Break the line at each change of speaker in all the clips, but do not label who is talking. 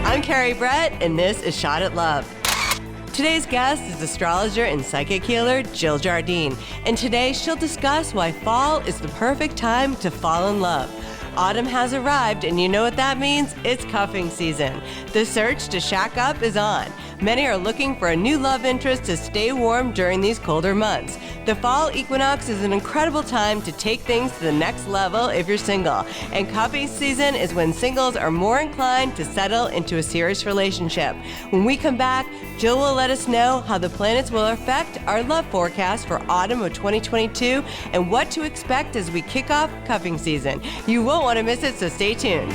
I'm Kerry Brett, and this is Shot at Love. Today's guest is astrologer and psychic healer Jill Jardine, and today she'll discuss why fall is the perfect time to fall in love. Autumn has arrived, and you know what that means? It's cuffing season. The search to shack up is on. Many are looking for a new love interest to stay warm during these colder months. The fall equinox is an incredible time to take things to the next level if you're single. And cuffing season is when singles are more inclined to settle into a serious relationship. When we come back, Jill will let us know how the planets will affect our love forecast for autumn of 2022 and what to expect as we kick off cuffing season. You won't want to miss it, so stay tuned.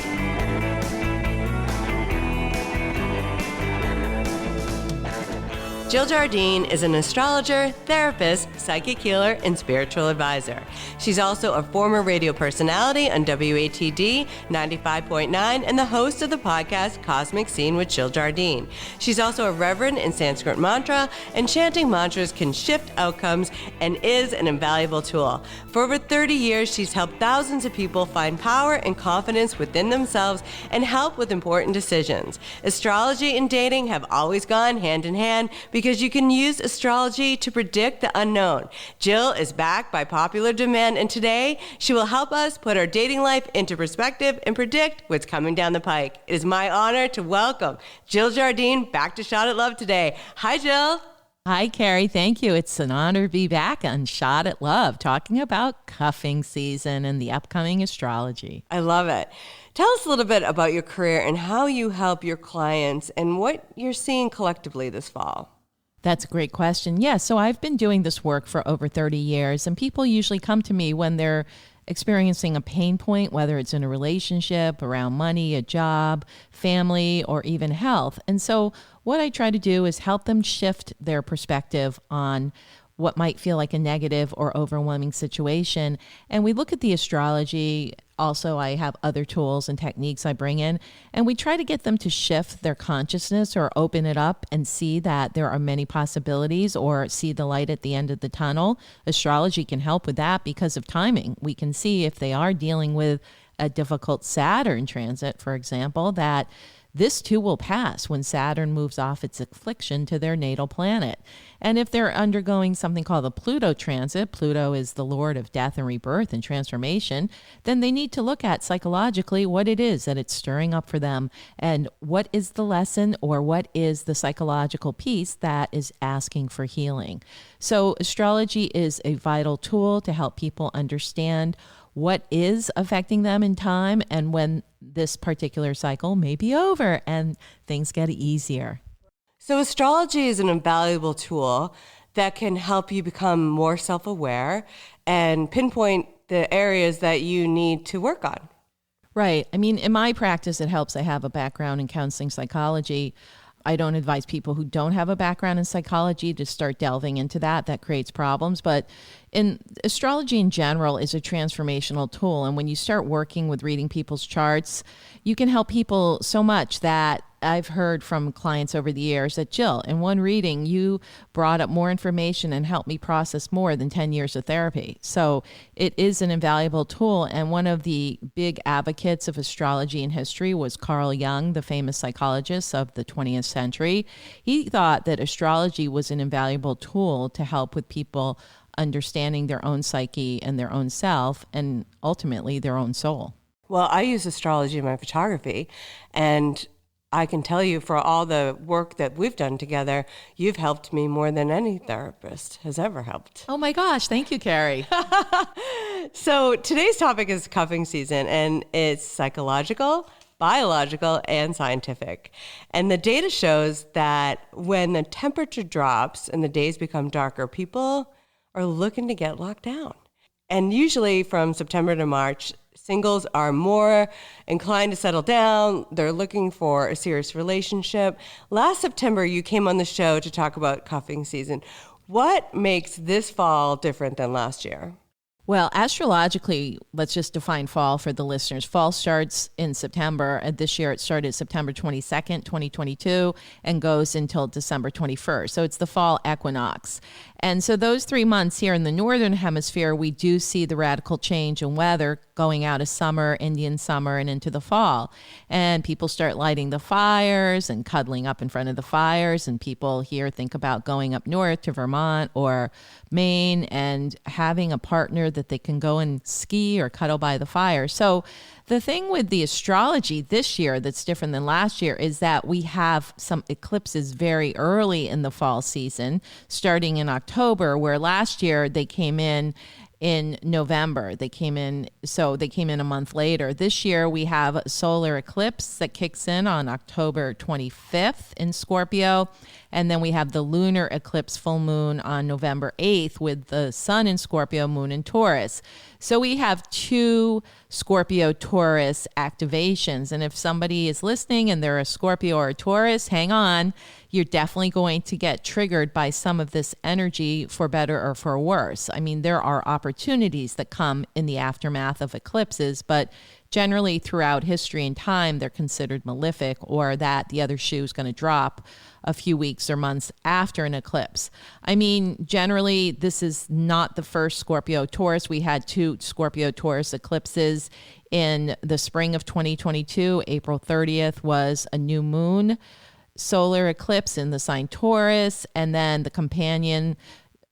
Jill Jardine is an astrologer, therapist, psychic healer, and spiritual advisor. She's also a former radio personality on WATD 95.9 and the host of the podcast Cosmic Scene with Jill Jardine. She's also a Reverend in Sanskrit Mantra, and chanting mantras can shift outcomes and is an invaluable tool. For over 30 years, she's helped thousands of people find power and confidence within themselves and help with important decisions. Astrology and dating have always gone hand in hand because you can use astrology to predict the unknown. Jill is back by popular demand, and today she will help us put our dating life into perspective and predict what's coming down the pike. It is my honor to welcome Jill Jardine back to Shot at Love today. Hi, Jill.
Hi, Kerry. Thank you. It's an honor to be back on Shot at Love, talking about cuffing season and the upcoming astrology.
I love it. Tell us a little bit about your career and how you help your clients and what you're seeing collectively this fall.
That's a great question. Yeah, so I've been doing this work for over 30 years, and people usually come to me when they're experiencing a pain point, whether it's in a relationship, around money, a job, family, or even health. And so what I try to do is help them shift their perspective on what might feel like a negative or overwhelming situation. And we look at the astrology. Also, I have other tools and techniques I bring in, and we try to get them to shift their consciousness or open it up and see that there are many possibilities or see the light at the end of the tunnel. Astrology can help with that because of timing. We can see if they are dealing with a difficult Saturn transit, for example, that this too will pass when Saturn moves off its affliction to their natal planet. And if they're undergoing something called the Pluto transit, Pluto is the lord of death and rebirth and transformation, then they need to look at psychologically what it is that it's stirring up for them and what is the lesson or what is the psychological piece that is asking for healing. So astrology is a vital tool to help people understand what is affecting them in time and when this particular cycle may be over and things get easier.
So astrology is an invaluable tool that can help you become more self-aware and pinpoint the areas that you need to work on.
Right. I mean, in my practice, it helps. I have a background in counseling psychology. I don't advise people who don't have a background in psychology to start delving into that. That creates problems. But in astrology in general is a transformational tool. And when you start working with reading people's charts, you can help people so much that I've heard from clients over the years that, Jill, in one reading, you brought up more information and helped me process more than 10 years of therapy. So it is an invaluable tool. And one of the big advocates of astrology in history was Carl Jung, the famous psychologist of the 20th century. He thought that astrology was an invaluable tool to help with people understanding their own psyche and their own self and ultimately their own soul.
Well, I use astrology in my photography, and I can tell you for all the work that we've done together, you've helped me more than any therapist has ever helped.
Oh my gosh, thank you, Kerry.
So today's topic is cuffing season, and it's psychological, biological, and scientific. And the data shows that when the temperature drops and the days become darker, people are looking to get locked down. And usually from September to March, singles are more inclined to settle down. They're looking for a serious relationship. Last September, you came on the show to talk about cuffing season. What makes this fall different than last year?
Well, astrologically, let's just define fall for the listeners. Fall starts in September, and this year it started September 22nd, 2022, and goes until December 21st. So it's the fall equinox. And so those 3 months here in the Northern Hemisphere, we do see the radical change in weather going out of summer, Indian summer, and into the fall. And people start lighting the fires and cuddling up in front of the fires. And people here think about going up north to Vermont or Maine and having a partner that they can go and ski or cuddle by the fire. So the thing with the astrology this year that's different than last year is that we have some eclipses very early in the fall season, starting in October, where last year they came in November. They came in a month later. This year we have a solar eclipse that kicks in on October 25th in Scorpio. And then we have the lunar eclipse full moon on November 8th with the sun in Scorpio, moon in Taurus. So we have 2 Scorpio Taurus activations. And if somebody is listening and they're a Scorpio or a Taurus, hang on. You're definitely going to get triggered by some of this energy for better or for worse. I mean, there are opportunities that come in the aftermath of eclipses, but generally throughout history and time, they're considered malefic, or that the other shoe is going to drop a few weeks or months after an eclipse. I mean, generally, this is not the first Scorpio Taurus. We had 2 Scorpio Taurus eclipses in the spring of 2022. April 30th was a new moon solar eclipse in the sign Taurus, and then the companion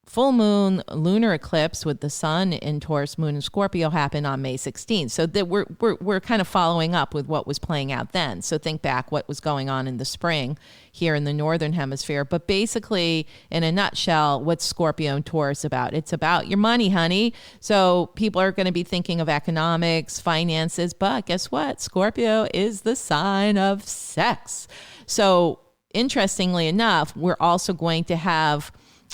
full moon lunar eclipse with the sun in Taurus, moon in Scorpio happened on May 16th. So that we're kind of following up with what was playing out then. So think back what was going on in the spring here in the Northern Hemisphere. But basically, in a nutshell, what's Scorpio and Taurus about? It's about your money, honey. So people are going to be thinking of economics, finances, but guess what? Scorpio is the sign of sex. So interestingly enough, we're also going to have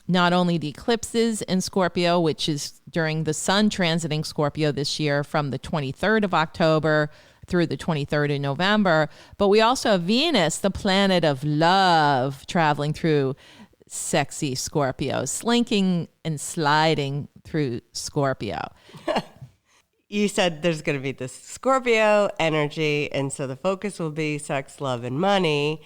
not only the eclipses in Scorpio, which is during the sun transiting Scorpio this year from the 23rd of October through the 23rd of November, but we also have Venus, the planet of love, traveling through sexy Scorpio, slinking and sliding through Scorpio.
You said there's going to be this Scorpio energy, and so the focus will be sex, love, and money.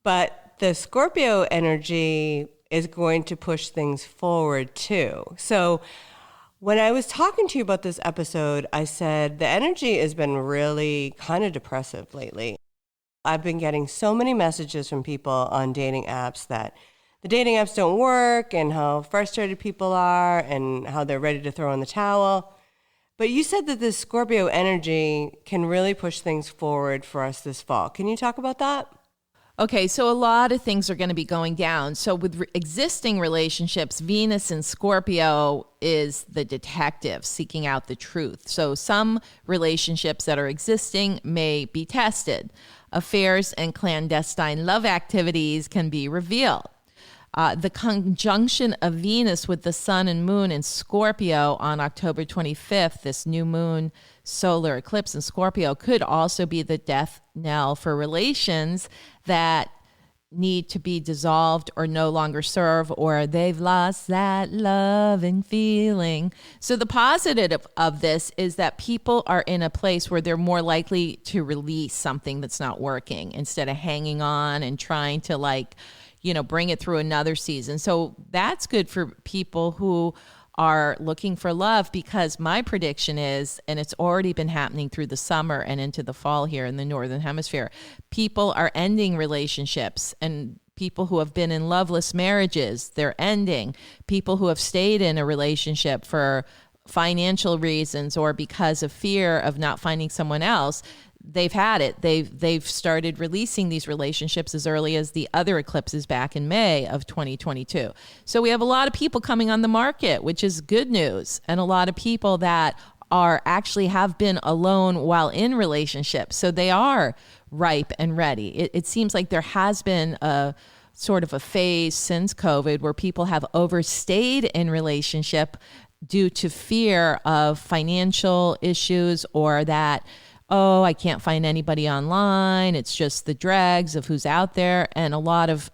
But the Scorpio energy is going to push things forward too. So when I was talking to you about this episode, I said the energy has been really kind of depressive lately. I've been getting so many messages from people on dating apps that the dating apps don't work and how frustrated people are and how they're ready to throw in the towel. But you said that this Scorpio energy can really push things forward for us this fall. Can you talk about that?
Okay, so a lot of things are going to be going down. So with existing relationships, Venus in Scorpio is the detective seeking out the truth. So some relationships that are existing may be tested. Affairs and clandestine love activities can be revealed. The conjunction of Venus with the sun and moon in Scorpio on October 25th, this new moon solar eclipse in Scorpio, could also be the death knell for relations that need to be dissolved or no longer serve, or they've lost that loving feeling. So the positive of this is that people are in a place where they're more likely to release something that's not working instead of hanging on and trying to bring it through another season. So that's good for people who are looking for love, because my prediction is, and it's already been happening through the summer and into the fall here in the Northern Hemisphere, people are ending relationships, and people who have been in loveless marriages, they're ending. People who have stayed in a relationship for financial reasons or because of fear of not finding someone else, they've had it. They've started releasing these relationships as early as the other eclipses back in May of 2022. So we have a lot of people coming on the market, which is good news, and a lot of people that are actually have been alone while in relationships. So they are ripe and ready. It seems like there has been a sort of a phase since COVID where people have overstayed in relationship due to fear of financial issues, or that, oh, I can't find anybody online. It's just the dregs of who's out there, and a lot of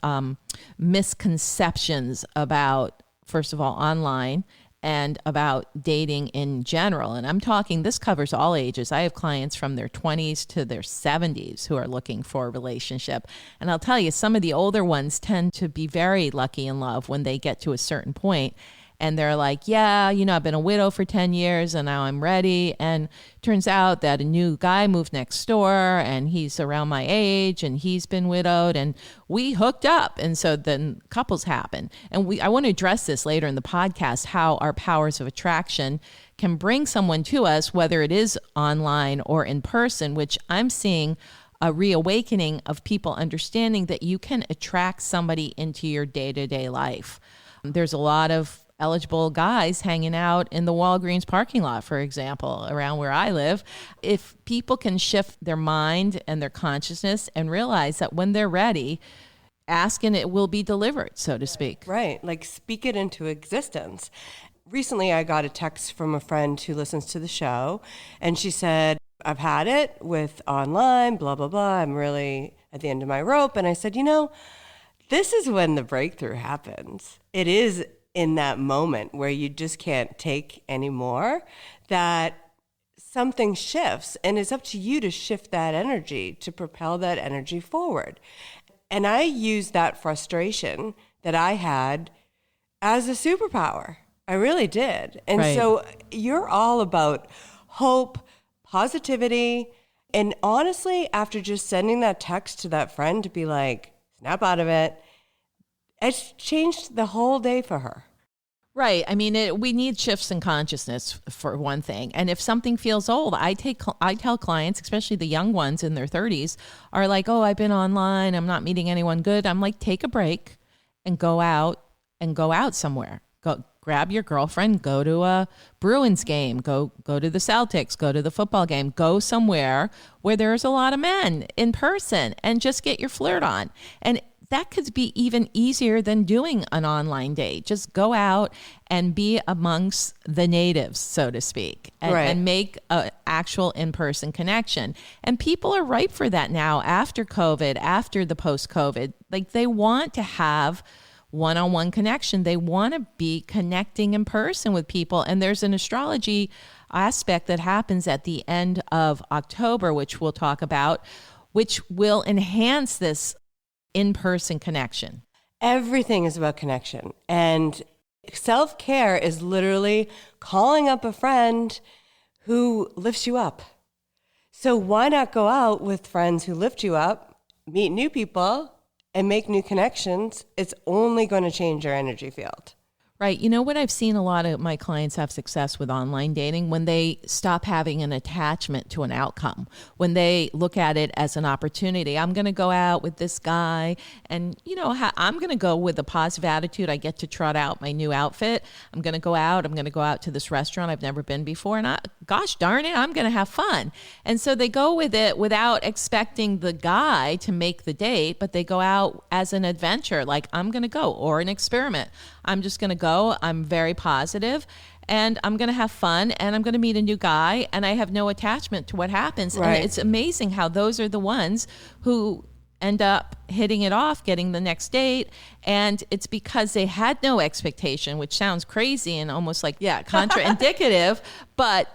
misconceptions about, first of all, online, and about dating in general. And I'm talking, this covers all ages. I have clients from their 20s to their 70s who are looking for a relationship. And I'll tell you, some of the older ones tend to be very lucky in love when they get to a certain point. And they're like, yeah, I've been a widow for 10 years and now I'm ready. And turns out that a new guy moved next door and he's around my age and he's been widowed and we hooked up. And so then couples happen. And I want to address this later in the podcast, how our powers of attraction can bring someone to us, whether it is online or in person, which I'm seeing a reawakening of people understanding that you can attract somebody into your day-to-day life. There's a lot of eligible guys hanging out in the Walgreens parking lot, for example, around where I live. If people can shift their mind and their consciousness and realize that when they're ready, ask and it will be delivered, so to speak.
Right, like speak it into existence. Recently, I got a text from a friend who listens to the show, and she said, I've had it with online, blah, blah, blah. I'm really at the end of my rope. And I said, this is when the breakthrough happens. It is in that moment where you just can't take anymore, that something shifts, and it's up to you to shift that energy, to propel that energy forward. And I used that frustration that I had as a superpower. I really did. And
Right.
So you're all about hope, positivity, and honestly, after just sending that text to that friend to be like, snap out of it, it's changed the whole day for her.
Right. I mean, we need shifts in consciousness for one thing. And if something feels old, I tell clients, especially the young ones in their 30s, are like, oh, I've been online, I'm not meeting anyone good. I'm like, take a break and go out somewhere. Go grab your girlfriend, go to a Bruins game, go to the Celtics, go to the football game, go somewhere where there's a lot of men in person and just get your flirt on. And that could be even easier than doing an online date. Just go out and be amongst the natives, so to speak, and make an actual in-person connection. And people are ripe for that now after COVID, after the post-COVID. Like, they want to have one-on-one connection. They want to be connecting in person with people. And there's an astrology aspect that happens at the end of October, which we'll talk about, which will enhance this in-person connection.
Everything is about connection. And self-care is literally calling up a friend who lifts you up. So why not go out with friends who lift you up, meet new people, and make new connections? It's only going to change your energy field.
Right. You know what? I've seen a lot of my clients have success with online dating when they stop having an attachment to an outcome, when they look at it as an opportunity. I'm going to go out with this guy and, I'm going to go with a positive attitude. I get to trot out my new outfit. I'm going to go out to this restaurant I've never been before. And gosh darn it, I'm going to have fun. And so they go with it without expecting the guy to make the date, but they go out as an adventure, like I'm going to go, or an experiment. I'm just going to go. I'm very positive and I'm going to have fun and I'm going to meet a new guy and I have no attachment to what happens.
Right.
And it's amazing how those are the ones who end up hitting it off, getting the next date. And it's because they had no expectation, which sounds crazy and almost like, contraindicative, but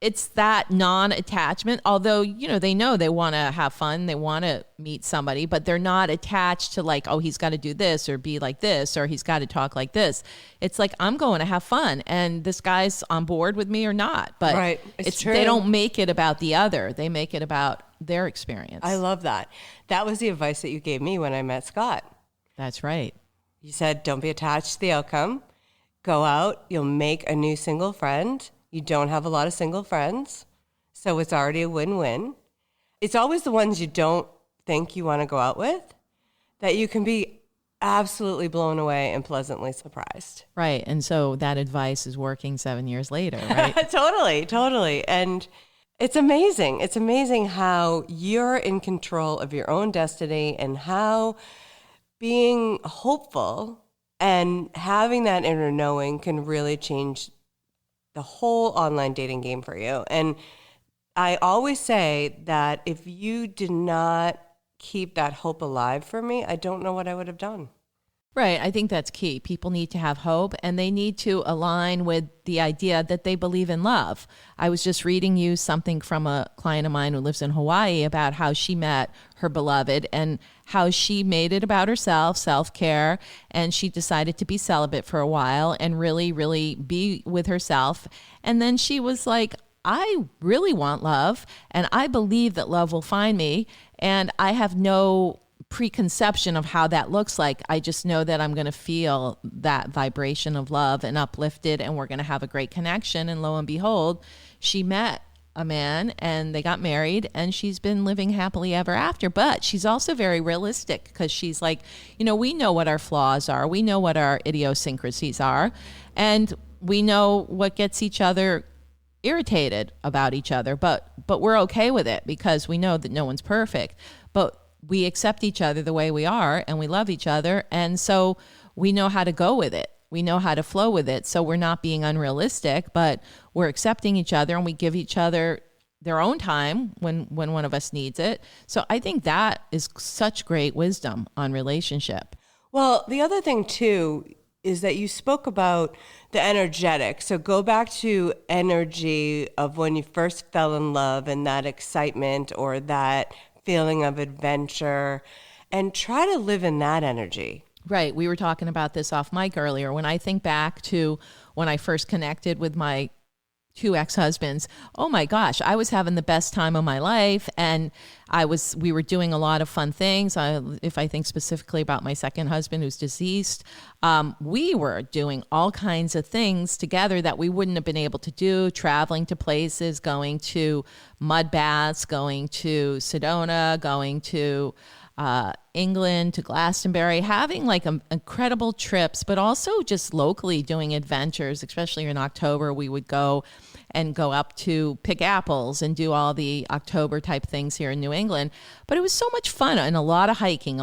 it's that non-attachment, although, they know they want to have fun, they want to meet somebody, but they're not attached to like, oh, he's got to do this or be like this, or he's got to talk like this. It's like, I'm going to have fun and this guy's on board with me or not. But
right. It's true.
They don't make it about the other. They make it about their experience.
I love that. That was the advice that you gave me when I met Scott.
That's right.
You said, don't be attached to the outcome. Go out. You'll make a new single friend. You don't have a lot of single friends, so it's already a win-win. It's always the ones you don't think you want to go out with that you can be absolutely blown away and pleasantly surprised.
Right. And so that advice is working 7 years later, right?
Totally. And it's amazing. It's amazing how you're in control of your own destiny and how being hopeful and having that inner knowing can really change the whole online dating game for you. And I always say that if you did not keep that hope alive for me, I don't know what I would have done.
Right. I think that's key. People need to have hope and they need to align with the idea that they believe in love. I was just reading you something from a client of mine who lives in Hawaii about how she met her beloved and how she made it about herself, self-care, and she decided to be celibate for a while and really, really be with herself. And then she was like, I really want love and I believe that love will find me, and I have no preconception of how that looks like. I just know that I'm going to feel that vibration of love and uplifted, and we're going to have a great connection. And lo and behold, she met a man and they got married, and she's been living happily ever after. But she's also very realistic because she's like, we know what our flaws are. We know what our idiosyncrasies are. And we know what gets each other irritated about each other, but we're okay with it because we know that no one's perfect. But we accept each other the way we are, and we love each other. And so we know how to go with it. We know how to flow with it. So we're not being unrealistic, but we're accepting each other, and we give each other their own time when one of us needs it. So I think that is such great wisdom on relationship.
Well, the other thing too is that you spoke about the energetic. So go back to energy of when you first fell in love and that excitement or that feeling of adventure, and try to live in that energy.
Right. We were talking about this off mic earlier. When I think back to when I first connected with my 2 ex-husbands, oh my gosh, I was having the best time of my life, and we were doing a lot of fun things. If I think specifically about my second husband who's deceased, we were doing all kinds of things together that we wouldn't have been able to do, traveling to places, going to mud baths, going to Sedona, going to England, to Glastonbury, having like incredible trips, but also just locally doing adventures. Especially in October, we would go up to pick apples and do all the October type things here in New England. But it was so much fun, and a lot of hiking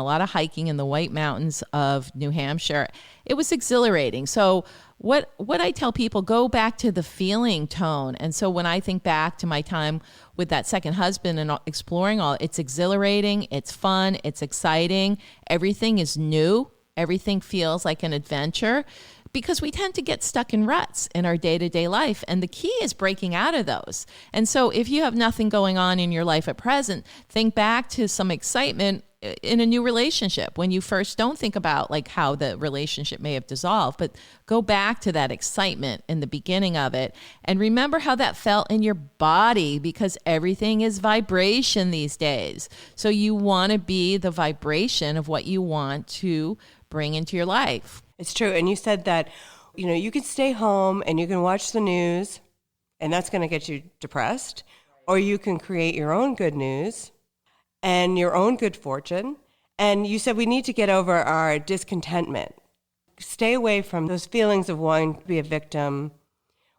in the White Mountains of New Hampshire. It was exhilarating. So what I tell people, go back to the feeling tone. And so when I think back to my time with that second husband and exploring all, it's exhilarating, it's fun, it's exciting. Everything is new. Everything feels like an adventure, because we tend to get stuck in ruts in our day-to-day life. And the key is breaking out of those. And so if you have nothing going on in your life at present, think back to some excitement in a new relationship when you first. Don't think about like how the relationship may have dissolved, but go back to that excitement in the beginning of it and remember how that felt in your body, because everything is vibration these days. So you want to be the vibration of what you want to bring into your life.
It's true. And you said that, you can stay home and you can watch the news, and that's going to get you depressed, or you can create your own good news and your own good fortune. And you said we need to get over our discontentment. Stay away from those feelings of wanting to be a victim,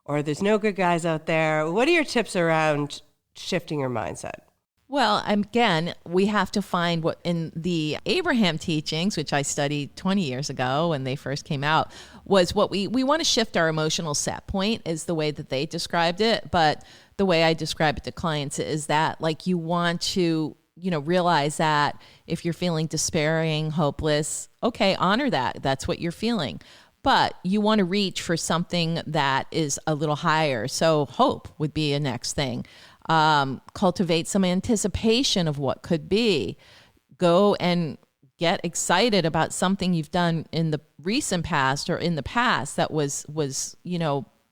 or there's no good guys out there. What are your tips around shifting your mindset?
Well, again, we have to find what in the Abraham teachings, which I studied 20 years ago when they first came out, was what we want to shift our emotional set point, is the way that they described it. But the way I describe it to clients is that like you want to, realize that if you're feeling despairing, hopeless, okay, honor that. That's what you're feeling. But you want to reach for something that is a little higher. So hope would be a next thing. Cultivate some anticipation of what could be. Go and get excited about something you've done in the recent past or in the past that was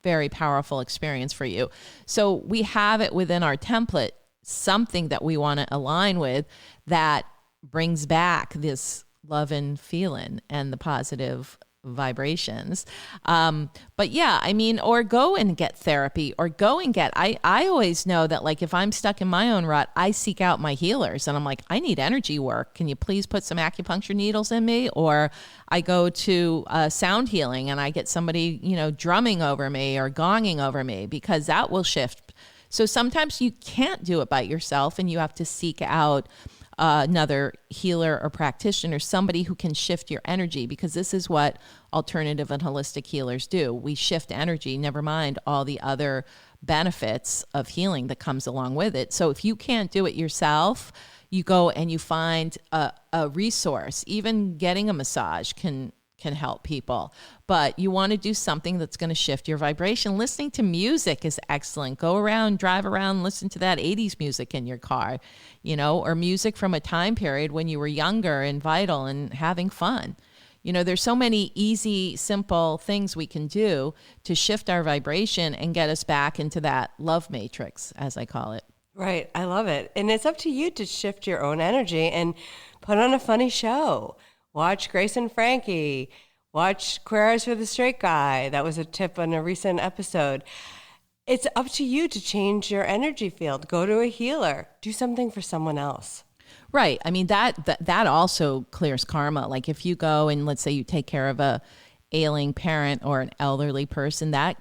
very powerful experience for you. So we have it within our template, something that we want to align with that brings back this love and feeling and the positive vibrations. But yeah, or go and get therapy, or go and I always know that like if I'm stuck in my own rut, I seek out my healers and I'm like, I need energy work. Can you please put some acupuncture needles in me? Or I go to sound healing and I get somebody, drumming over me or gonging over me, because that will shift. So sometimes you can't do it by yourself and you have to seek out another healer or practitioner, somebody who can shift your energy, because this is what alternative and holistic healers do. We shift energy, never mind all the other benefits of healing that comes along with it. So if you can't do it yourself, you go and you find a resource. Even getting a massage can can help people. But you want to do something that's going to shift your vibration. Listening to music is excellent. Go around, drive around, listen to that 80s music in your car, or music from a time period when you were younger and vital and having fun. There's so many easy, simple things we can do to shift our vibration and get us back into that love matrix, as I call it.
Right. I love it. And it's up to you to shift your own energy and put on a funny show. Watch Grace and Frankie. Watch Queer Eyes for the Straight Guy. That was a tip on a recent episode. It's up to you to change your energy field. Go to a healer. Do something for someone else.
Right. I mean, that also clears karma. Like if you go and let's say you take care of a ailing parent or an elderly person, that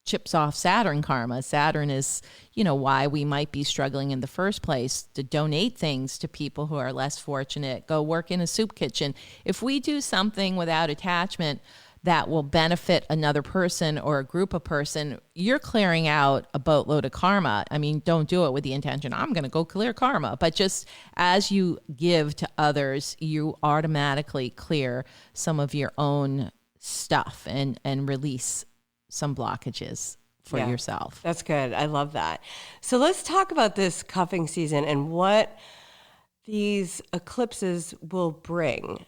chips off Saturn karma. Saturn is, why we might be struggling in the first place, to donate things to people who are less fortunate, go work in a soup kitchen. If we do something without attachment that will benefit another person or a group of person, you're clearing out a boatload of karma. I mean, don't do it with the intention, I'm going to go clear karma. But just as you give to others, you automatically clear some of your own stuff and release some blockages for yourself.
That's good. I love that. So let's talk about this cuffing season and what these eclipses will bring.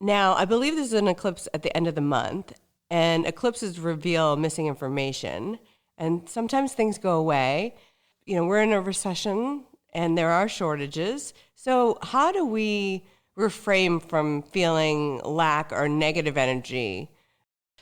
Now, I believe this is an eclipse at the end of the month, and eclipses reveal missing information, and sometimes things go away. We're in a recession, and there are shortages. So how do we refrain from feeling lack or negative energy?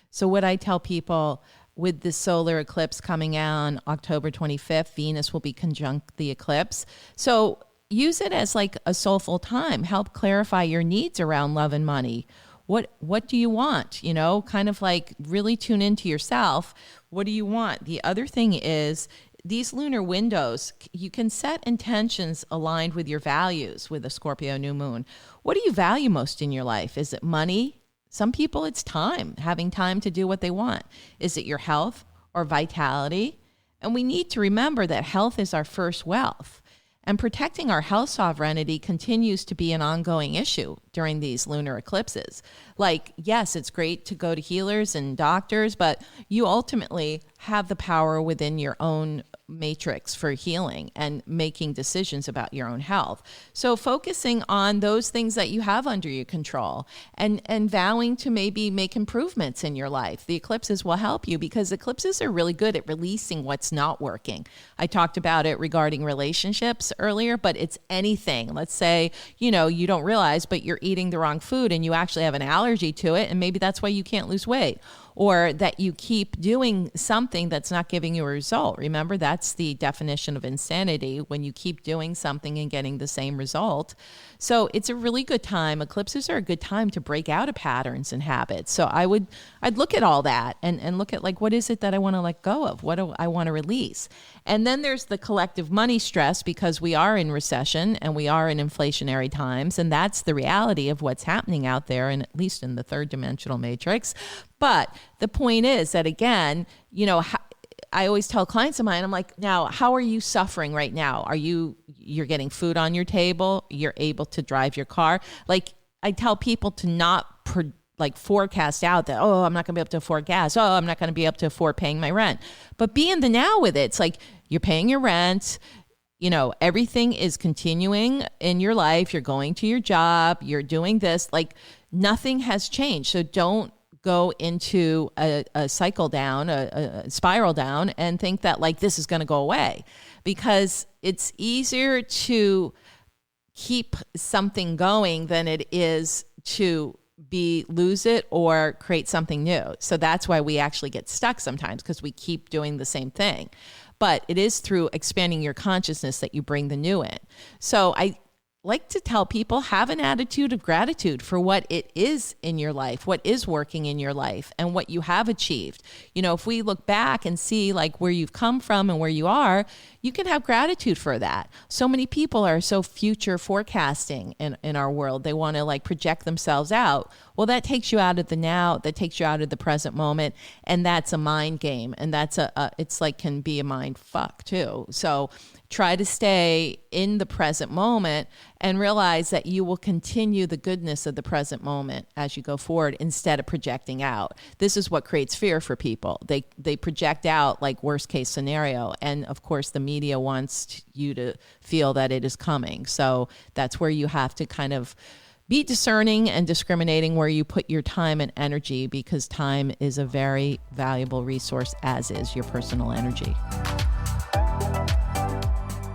So what I tell people with the solar eclipse coming out on October 25th, Venus will be conjunct the eclipse. So use it as like a soulful time. Help clarify your needs around love and money. What do you want? Kind of like really tune into yourself. What do you want? The other thing is these lunar windows, you can set intentions aligned with your values with a Scorpio new moon. What do you value most in your life? Is it money? Some people, it's time, having time to do what they want. Is it your health or vitality? And we need to remember that health is our first wealth. And protecting our health sovereignty continues to be an ongoing issue during these lunar eclipses. Like, yes, it's great to go to healers and doctors, but you ultimately have the power within your own matrix for healing and making decisions about your own health. So focusing on those things that you have under your control and vowing to maybe make improvements in your life. The eclipses will help you because eclipses are really good at releasing what's not working. I talked about it regarding relationships earlier, but it's anything. Let's say, you don't realize, but you're eating the wrong food and you actually have an allergy to it, and maybe that's why you can't lose weight. Or that you keep doing something that's not giving you a result. Remember, that's the definition of insanity, when you keep doing something and getting the same result. So it's a really good time. Eclipses are a good time to break out of patterns and habits. So I'd look at all that and look at like, what is it that I want to let go of? What do I want to release? And then there's the collective money stress, because we are in recession and we are in inflationary times. And that's the reality of what's happening out there, and at least in the third dimensional matrix. But the point is that, again, I always tell clients of mine, I'm like, now, how are you suffering right now? You're getting food on your table? You're able to drive your car? Like, I tell people to not forecast out that, I'm not going to be able to afford gas. I'm not going to be able to afford paying my rent. But be in the now with it. It's like you're paying your rent. Everything is continuing in your life. You're going to your job. You're doing this. Like, nothing has changed. So don't go into a cycle down, a spiral down, and think that like this is going to go away, because it's easier to keep something going than it is to lose it or create something new. So that's why we actually get stuck sometimes, because we keep doing the same thing. But it is through expanding your consciousness that you bring the new in. So I like to tell people, have an attitude of gratitude for what it is in your life, what is working in your life, and what you have achieved. If we look back and see like where you've come from and where you are, you can have gratitude for that. So many people are so future forecasting in our world. They want to like project themselves out. Well, that takes you out of the now, that takes you out of the present moment. And that's a mind game. And that's it's like can be a mind fuck too. So try to stay in the present moment and realize that you will continue the goodness of the present moment as you go forward instead of projecting out. This is what creates fear for people. They project out like worst case scenario. And of course, the media wants you to feel that it is coming. So that's where you have to kind of be discerning and discriminating where you put your time and energy, because time is a very valuable resource, as is your personal energy.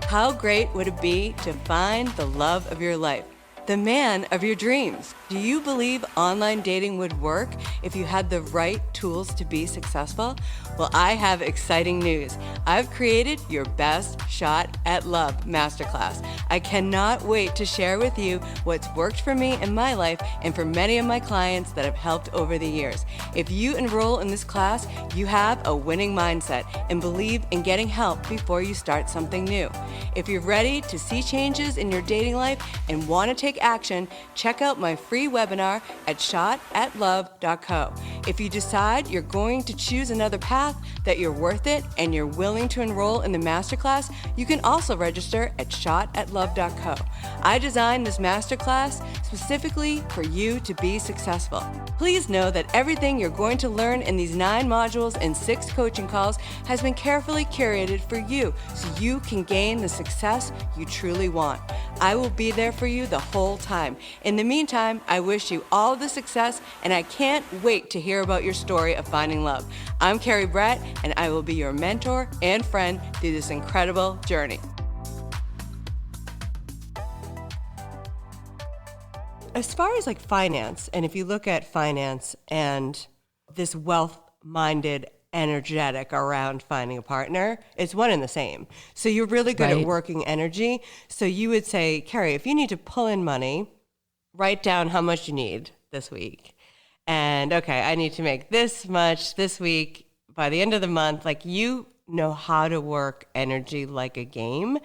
How great would it be to find the love of your life, the man of your dreams? Do you believe online dating would work if you had the right tools to be successful? Well, I have exciting news. I've created your Best Shot at Love Masterclass. I cannot wait to share with you what's worked for me in my life and for many of my clients that have helped over the years. If you enroll in this class, you have a winning mindset and believe in getting help before you start something new. If you're ready to see changes in your dating life and want to take action, check out my free webinar at shotatlove.co. If you decide you're going to choose another path, that you're worth it, and you're willing to enroll in the masterclass, you can also register at shotatlove.co. I designed this masterclass specifically for you to be successful. Please know that everything you're going to learn in these 9 modules and 6 coaching calls has been carefully curated for you so you can gain the success you truly want. I will be there for you the whole time. In the meantime, I wish you all the success, and I can't wait to hear about your story of finding love. I'm Kerry Brett, and I will be your mentor and friend through this incredible journey. As far as like finance, and if you look at finance and this wealth-minded energetic around finding a partner, it's one and the same. So you're really good at working energy. So you would say, Kerry, if you need to pull in money, write down how much you need this week. And okay, I need to make this much this week by the end of the month. Like, you know how to work energy like a game.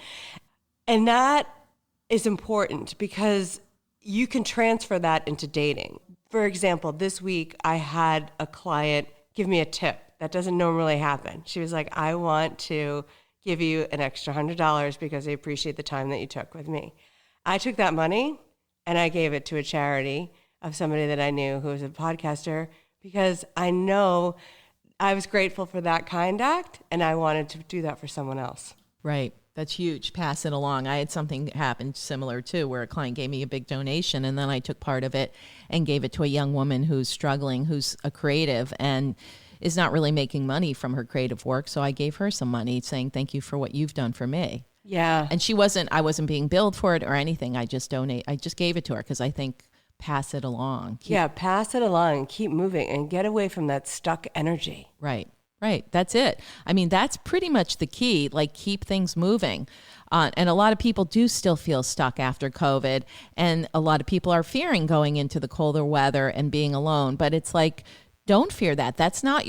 And that is important because you can transfer that into dating. For example, this week I had a client give me a tip. That doesn't normally happen. She was like, I want to give you an extra $100 because I appreciate the time that you took with me. I took that money and I gave it to a charity of somebody that I knew who was a podcaster, because I know I was grateful for that kind act and I wanted to do that for someone else.
Right. That's huge. Pass it along. I had something happen similar too, where a client gave me a big donation and then I took part of it and gave it to a young woman who's struggling, who's a creative and is not really making money from her creative work. So I gave her some money saying, thank you for what you've done for me.
Yeah.
And I wasn't being billed for it or anything. I just gave it to her because I think pass it along.
Pass it along, keep moving and get away from that stuck energy.
Right. That's it. I mean, that's pretty much the key, like keep things moving. And a lot of people do still feel stuck after COVID. And a lot of people are fearing going into the colder weather and being alone. But it's like, don't fear that. That's not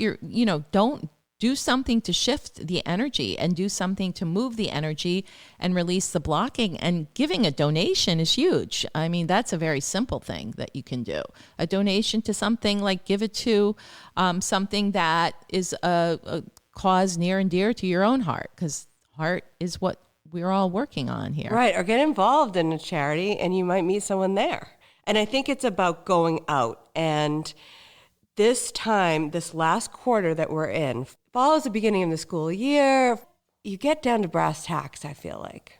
don't do something to shift the energy and do something to move the energy and release the blocking. And giving a donation is huge. I mean, that's a very simple thing that you can do. A donation to something, like give it to something that is a cause near and dear to your own heart, because heart is what we're all working on here.
Right. Or get involved in a charity and you might meet someone there. And I think it's about going out. And this time, this last quarter that we're in, follows the beginning of the school year. You get down to brass tacks, I feel like.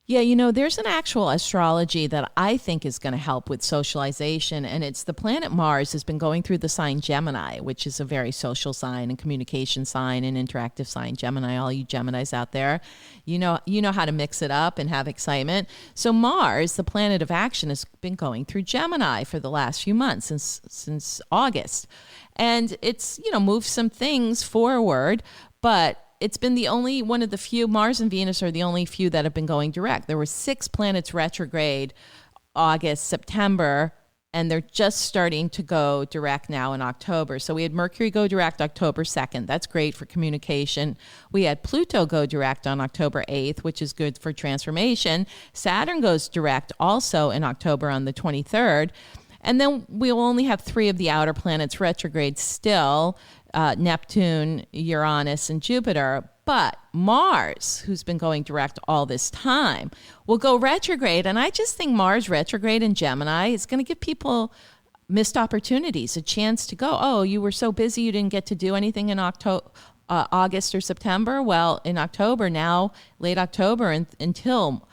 Yeah, there's an actual astrology that I think is going to help with socialization, and it's the planet Mars has been going through the sign Gemini, which is a very social sign and communication sign and interactive sign. Gemini, all you Geminis out there, you know how to mix it up and have excitement. So Mars, the planet of action, has been going through Gemini for the last few months, since August. And it's, moved some things forward, but it's been the only one of the few, Mars and Venus are the only few that have been going direct. There were 6 planets retrograde August, September, and they're just starting to go direct now in October. So we had Mercury go direct October 2nd. That's great for communication. We had Pluto go direct on October 8th, which is good for transformation. Saturn goes direct also in October on the 23rd. And then we'll only have 3 of the outer planets retrograde still, Neptune, Uranus, and Jupiter. But Mars, who's been going direct all this time, will go retrograde. And I just think Mars retrograde in Gemini is going to give people missed opportunities, a chance to go, oh, you were so busy you didn't get to do anything in August or September. Well, in October now, late October until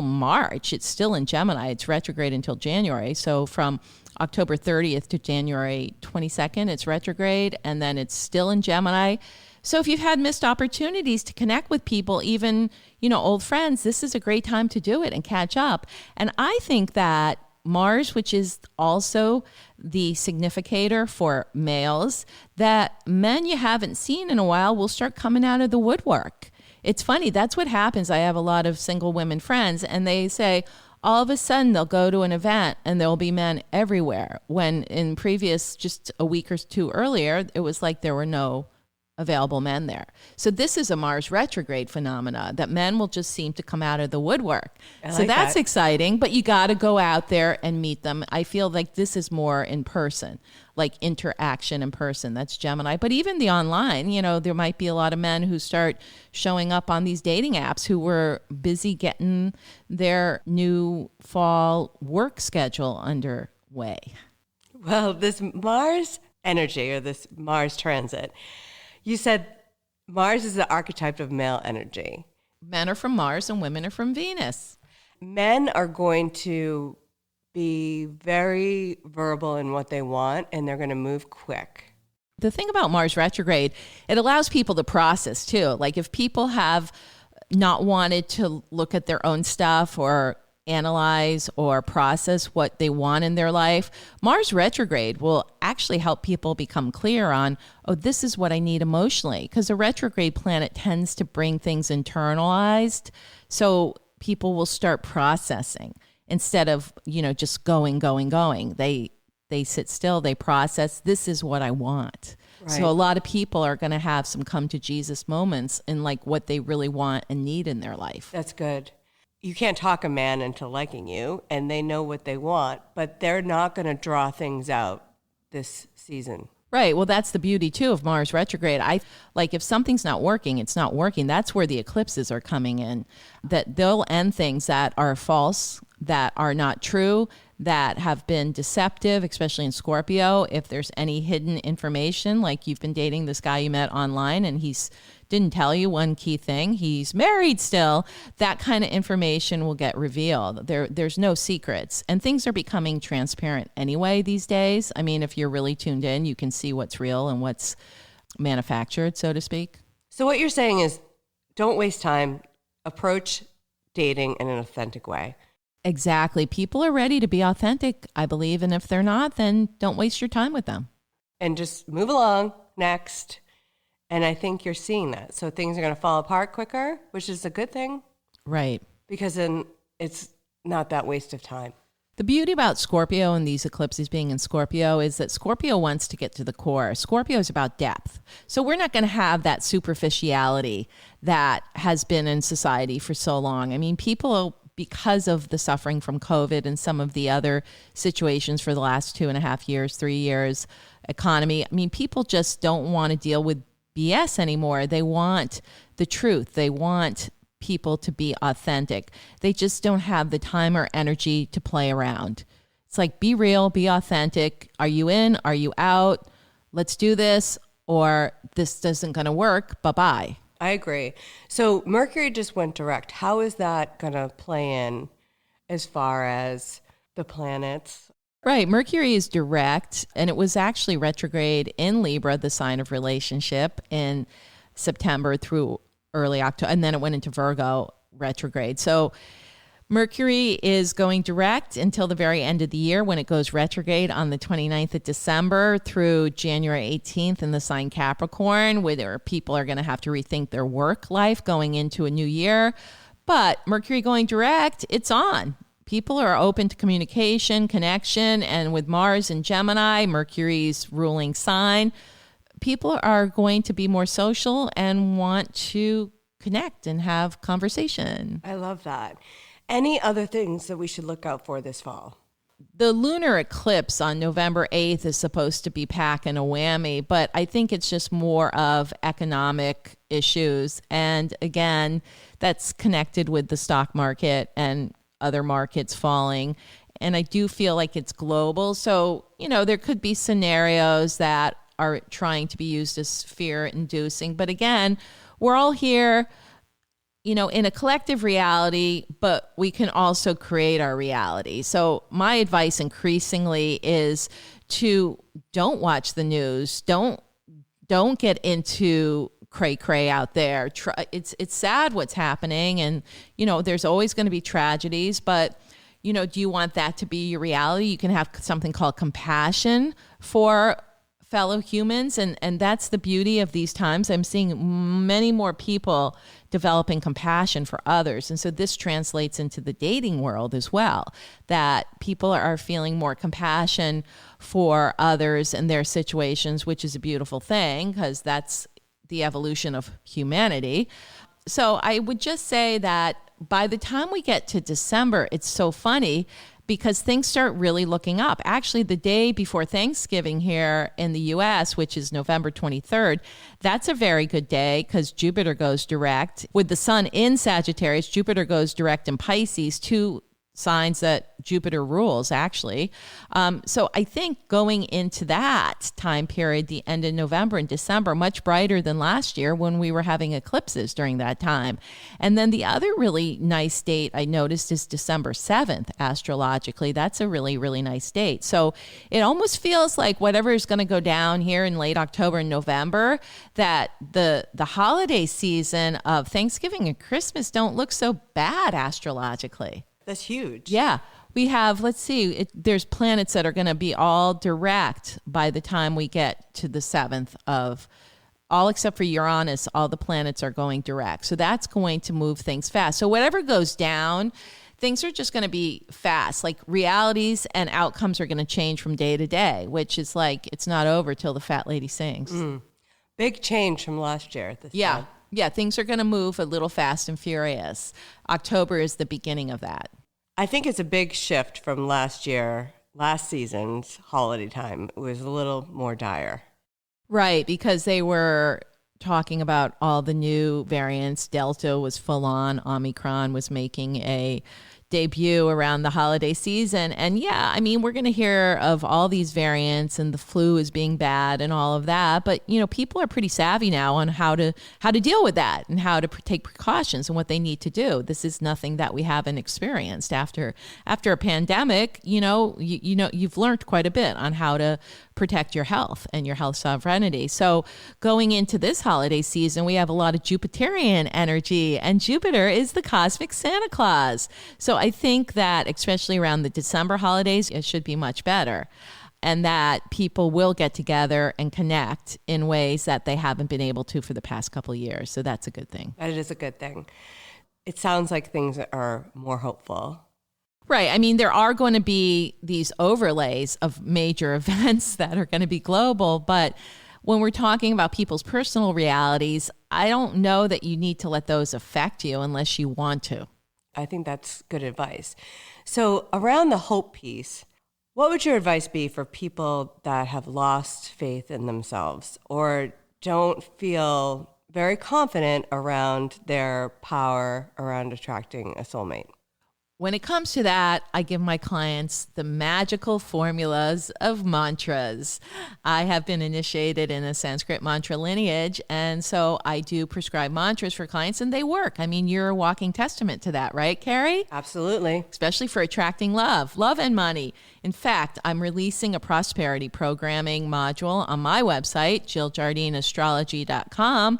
March, it's still in Gemini. It's retrograde until January. So from October 30th to January 22nd, it's retrograde, and then it's still in Gemini. So if you've had missed opportunities to connect with people, even, old friends, this is a great time to do it and catch up. And I think that Mars, which is also the significator for males, that men you haven't seen in a while will start coming out of the woodwork. It's funny. That's what happens. I have a lot of single women friends, and they say all of a sudden they'll go to an event and there'll be men everywhere. When in previous, just a week or two earlier, it was like there were no available men there. So this is a Mars retrograde phenomena that men will just seem to come out of the woodwork. So that's exciting, but you got to go out there and meet them. I feel like this is more in person, like interaction in person. That's Gemini. But even the online, there might be a lot of men who start showing up on these dating apps who were busy getting their new fall work schedule underway.
Well, this Mars energy or this Mars transit, you said Mars is the archetype of male energy.
Men are from Mars and women are from Venus.
Men are going to be very verbal in what they want, and they're going to move quick.
The thing about Mars retrograde, it allows people to process too. Like if people have not wanted to look at their own stuff or analyze or process what they want in their life, Mars retrograde will actually help people become clear on, oh, this is what I need emotionally. Because a retrograde planet tends to bring things internalized. So people will start processing instead of, just going. They sit still, they process, this is what I want. Right. So a lot of people are going to have some come to Jesus moments in like what they really want and need in their life.
That's good. You can't talk a man into liking you, and they know what they want, but they're not going to draw things out this season.
Right. Well, that's the beauty, too, of Mars retrograde. If something's not working, it's not working. That's where the eclipses are coming in, that they'll end things that are false, that are not true, that have been deceptive, especially in Scorpio. If there's any hidden information, like you've been dating this guy you met online and he's didn't tell you one key thing, he's married still, that kind of information will get revealed. There's no secrets. And things are becoming transparent anyway these days. I mean, if you're really tuned in, you can see what's real and what's manufactured, so to speak.
So what you're saying is don't waste time. Approach dating in an authentic way.
Exactly. People are ready to be authentic, I believe. And if they're not, then don't waste your time with them.
And just move along. Next. And I think you're seeing that. So things are going to fall apart quicker, which is a good thing.
Right.
Because then it's not that waste of time.
The beauty about Scorpio and these eclipses being in Scorpio is that Scorpio wants to get to the core. Scorpio is about depth. So we're not going to have that superficiality that has been in society for so long. I mean, people, because of the suffering from COVID and some of the other situations for the last 2.5 years, 3 years, economy, I mean, people just don't want to deal with BS anymore. They want the truth. They want people to be authentic. They just don't have the time or energy to play around. It's like, be real, be authentic. Are you in? Are you out? Let's do this, or this isn't going to work. Bye-bye.
I agree. So Mercury just went direct. How is that going to play in as far as the planets?
Right. Mercury is direct, and it was actually retrograde in Libra, the sign of relationship, in September through early October, and then it went into Virgo retrograde. So Mercury is going direct until the very end of the year when it goes retrograde on the 29th of December through January 18th in the sign Capricorn, where people are going to have to rethink their work life going into a new year. But Mercury going direct, it's on. People are open to communication, connection, and with Mars and Gemini, Mercury's ruling sign, people are going to be more social and want to connect and have conversation.
I love that. Any other things that we should look out for this fall?
the lunar eclipse on November 8th is supposed to be packing a whammy, but I think it's just more of economic issues. And again, that's connected with the stock market and other markets falling. And I do feel like it's global. So, there could be scenarios that are trying to be used as fear-inducing. But again, we're all here, in a collective reality, but we can also create our reality. So my advice increasingly is to don't watch the news. Don't get into cray out there. It's sad what's happening, and there's always going to be tragedies, but do you want that to be your reality? You can have something called compassion for fellow humans, and that's the beauty of these times. I'm seeing many more people developing compassion for others, and so this translates into the dating world as well, that people are feeling more compassion for others and their situations, which is a beautiful thing because that's the evolution of humanity. So I would just say that by the time we get to December, it's so funny because things start really looking up. Actually, the day before Thanksgiving here in the U.S., which is November 23rd, that's a very good day because Jupiter goes direct. With the sun in Sagittarius, Jupiter goes direct in Pisces, two signs that Jupiter rules, actually. So I think going into that time period, the end of November and December, much brighter than last year when we were having eclipses during that time. And then the other really nice date I noticed is December 7th, astrologically. That's a really, really nice date. So it almost feels like whatever is going to go down here in late October and November, that the holiday season of Thanksgiving and Christmas don't look so bad astrologically.
That's huge.
Yeah. We have, there's planets that are going to be all direct by the time we get to the 7th of, all except for Uranus, all the planets are going direct. So that's going to move things fast. So whatever goes down, things are just going to be fast. Like realities and outcomes are going to change from day to day, which is like, it's not over till the fat lady sings.
Big change from last year at this time.
Yeah, things are going to move a little fast and furious. October is the beginning of that.
I think it's a big shift from last season's holiday time. It was a little more dire.
Right, because they were talking about all the new variants. Delta was full on. Omicron was making a debut around the holiday season. And yeah, I mean, we're going to hear of all these variants and the flu is being bad and all of that. But, people are pretty savvy now on how to deal with that and how to take precautions and what they need to do. This is nothing that we haven't experienced after a pandemic. You've learned quite a bit on how to protect your health and your health sovereignty. So going into this holiday season, we have a lot of Jupiterian energy, and Jupiter is the cosmic Santa Claus. So I think that especially around the December holidays, it should be much better, and that people will get together and connect in ways that they haven't been able to for the past couple of years. So that's a good thing.
That is a good thing. It sounds like things are more hopeful.
Right. I mean, there are going to be these overlays of major events that are going to be global. But when we're talking about people's personal realities, I don't know that you need to let those affect you unless you want to.
I think that's good advice. So around the hope piece, what would your advice be for people that have lost faith in themselves or don't feel very confident around their power around attracting a soulmate?
When it comes to that, I give my clients the magical formulas of mantras. I have been initiated in a Sanskrit Mantra lineage, and so I do prescribe mantras for clients, and they work. I mean, you're a walking testament to that, right, Kerry?
Absolutely.
Especially for attracting love and money. In fact, I'm releasing a prosperity programming module on my website, JillJardineAstrology.com,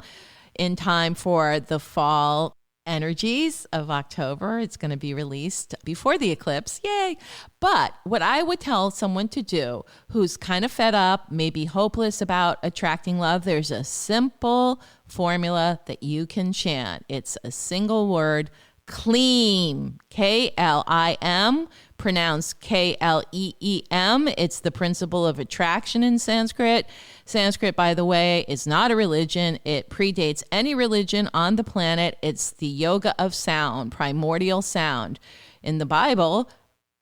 in time for the fall energies of October. It's going to be released before the eclipse. Yay. But what I would tell someone to do who's kind of fed up, maybe hopeless about attracting love, there's a simple formula that you can chant. It's a single word, Kleem, K-L-I-M, pronounced K-L-E-E-M. It's the principle of attraction in Sanskrit. Sanskrit, by the way, is not a religion. It predates any religion on the planet. It's the yoga of sound, primordial sound. In the Bible,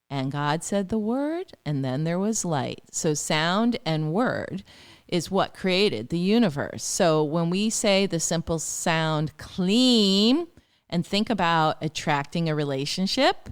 And God said the word, and then there was light. So sound and word is what created the universe. So when we say the simple sound Kleem and think about attracting a relationship,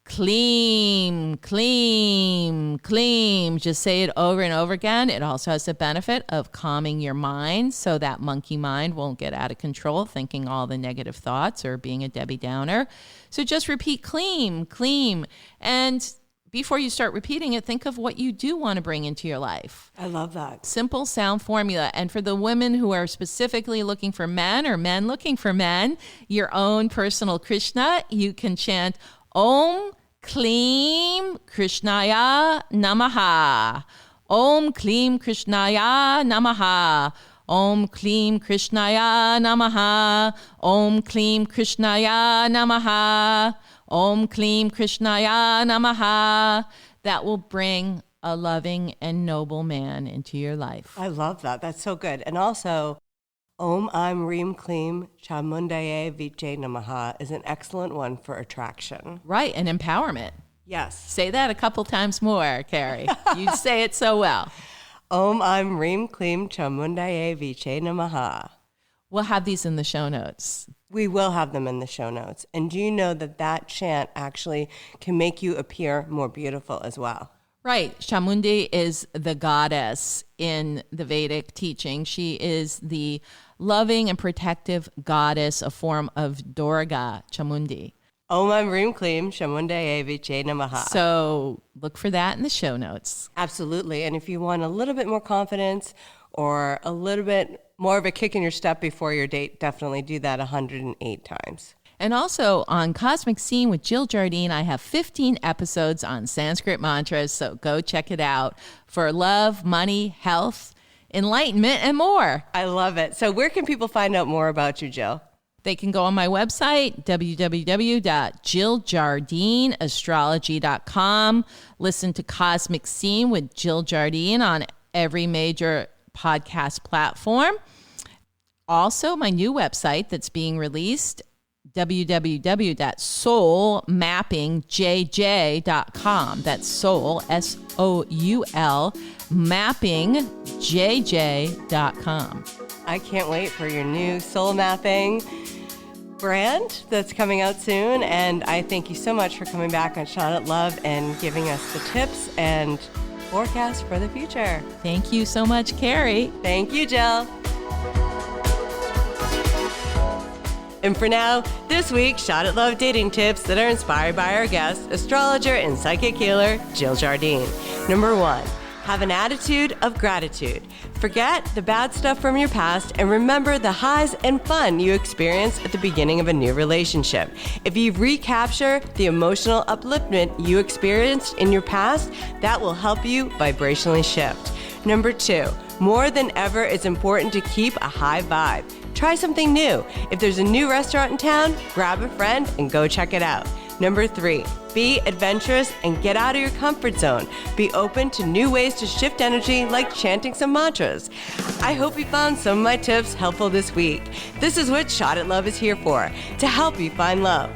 Kleem, Kleem, Kleem, just say it over and over again. It also has the benefit of calming your mind so that monkey mind won't get out of control thinking all the negative thoughts or being a Debbie Downer. So just repeat Kleem, Kleem. And before you start repeating it, think of what you do want to bring into your life.
I love that.
Simple sound formula. And for the women who are specifically looking for men or men looking for men, your own personal Krishna, you can chant Om Kleem Krishnaya Namaha. Om Kleem Krishnaya Namaha. Om Kleem Krishnaya Namaha. Om Kleem Krishnaya Namaha. Om Kleem Krishnaya Namaha. That will bring a loving and noble man into your life.
I love that. That's so good. And also, Om Aim Reem Kleem Chamundaye Viche Namaha is an excellent one for attraction.
Right, and empowerment.
Yes.
Say that a couple times more, Kerry. You say it so well.
Om Aim Reem Kleem Chamundaye Viche Namaha.
We'll have these in the show notes.
We will have them in the show notes. And do you know that that chant actually can make you appear more beautiful as well?
Right. Chamundi is the goddess in the Vedic teaching. She is the loving and protective goddess, a form of Durga, Chamundi.
Om Aim Reem Kleem Chamundaye Viche Namaha.
So look for that in the show notes.
Absolutely. And if you want a little bit more confidence or a little bit more of a kick in your step before your date, definitely do that 108 times.
And also on Cosmic Scene with Jill Jardine, I have 15 episodes on Sanskrit Mantras, so go check it out for love, money, health, enlightenment, and more.
I love it. So where can people find out more about you, Jill?
They can go on my website, www.jilljardineastrology.com. Listen to Cosmic Scene with Jill Jardine on every major podcast platform. Also, my new website that's being released, www.soulmappingjj.com. That's soul, S-O-U-L, mappingjj.com.
I can't wait for your new soul mapping brand that's coming out soon. And I thank you so much for coming back on Shot at Love and giving us the tips and forecast for the future.
Thank you so much, Kerry.
Thank you, Jill. And for now, this week's Shot at Love dating tips that are inspired by our guest, astrologer and psychic healer, Jill Jardine. Number 1, have an attitude of gratitude. Forget the bad stuff from your past and remember the highs and fun you experienced at the beginning of a new relationship. If you recapture the emotional upliftment you experienced in your past, that will help you vibrationally shift. Number 2, more than ever, it's important to keep a high vibe. Try something new. If there's a new restaurant in town, grab a friend and go check it out. Number 3, be adventurous and get out of your comfort zone. Be open to new ways to shift energy like chanting some mantras. I hope you found some of my tips helpful this week. This is what Shot at Love is here for, to help you find love.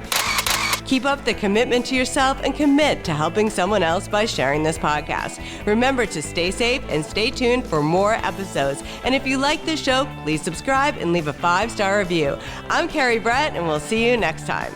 Keep up the commitment to yourself and commit to helping someone else by sharing this podcast. Remember to stay safe and stay tuned for more episodes. And if you like this show, please subscribe and leave a 5-star review. I'm Kerry Brett, and we'll see you next time.